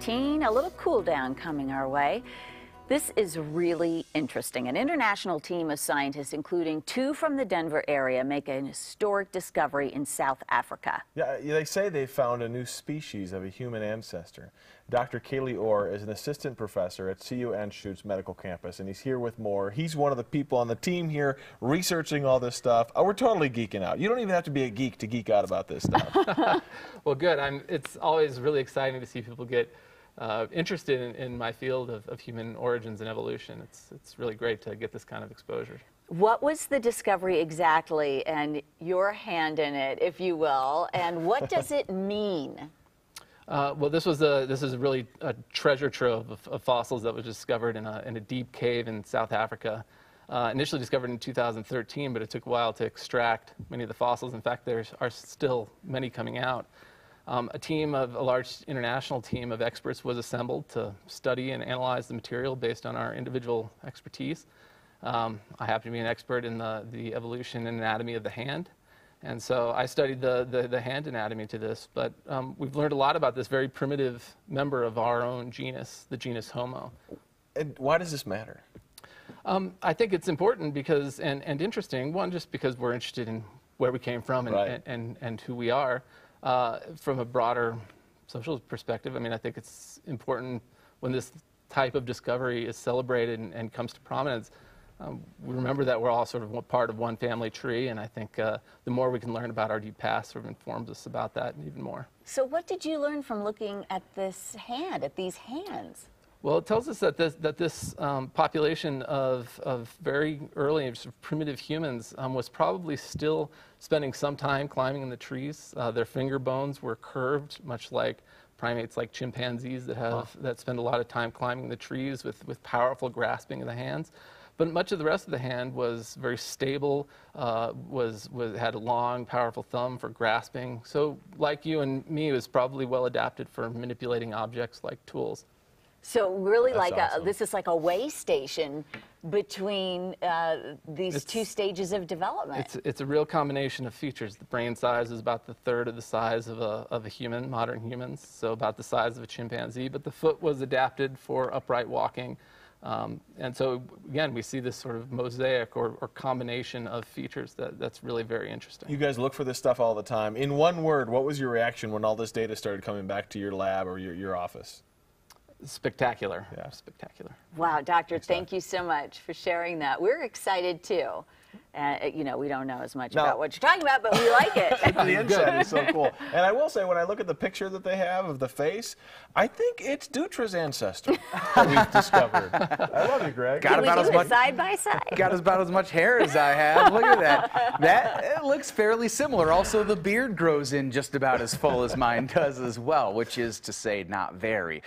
2019, a little cool down coming our way. This is really interesting. An international team of scientists, including 2 from the Denver area, make an historic discovery in South Africa. Yeah, they say they found a new species of a human ancestor. Dr. Kaylee Orr is an assistant professor at CU Anschutz Medical Campus, and he's here with more. He's one of the people on the team here researching all this stuff. We're totally geeking out. You don't even have to be a geek to geek out about this stuff. Well, good. It's always really exciting to see people get interested in my field of human origins and evolution. It's really great to get this kind of exposure. What was the discovery exactly, and your hand in it, if you will, and what does it mean? Well, this is really a treasure trove of fossils that was discovered in a deep cave in South Africa. Initially discovered in 2013, but it took a while to extract many of the fossils. In fact, there are still many coming out. A large international team of experts was assembled to study and analyze the material based on our individual expertise. I happen to be an expert in the evolution and anatomy of the hand, and so I studied the hand anatomy to this, but we've learned a lot about this very primitive member of our own genus, the genus Homo. And why does this matter? I think it's important because, and interesting, one, just because we're interested in where we came from and who we are. From a broader social perspective, I mean, I think it's important when this type of discovery is celebrated and comes to prominence. We remember that we're all sort of part of one family tree, and I think the more we can learn about our deep past sort of informs us about that even more. So what did you learn from looking at this hand, at these hands? Well, it tells us that this population of very early sort of primitive humans was probably still spending some time climbing in the trees. Their finger bones were curved, much like primates like chimpanzees that spend a lot of time climbing the trees with powerful grasping of the hands. But much of the rest of the hand was very stable, had a long, powerful thumb for grasping. So like you and me, it was probably well adapted for manipulating objects like tools. So really, That's awesome. This is like a way station between these 2 stages of development. It's a real combination of features. The brain size is about the third of the size of a human, modern humans, so about the size of a chimpanzee. But the foot was adapted for upright walking. And so, again, we see this sort of mosaic or combination of features that's really very interesting. You guys look for this stuff all the time. In one word, what was your reaction when all this data started coming back to your lab or your office? Spectacular. Yeah. Spectacular. Wow, Doctor, thank you so much for sharing that. We're excited too. You know, we don't know as much about what you're talking about, but we like it. The inside is so cool. And I will say, when I look at the picture that they have of the face, I think it's Dutra's ancestor that we've discovered. I love you, Greg. Can we do it side by side? Got about as much hair as I have. Look at that. It looks fairly similar. Also, the beard grows in just about as full as mine does as well, which is to say not very.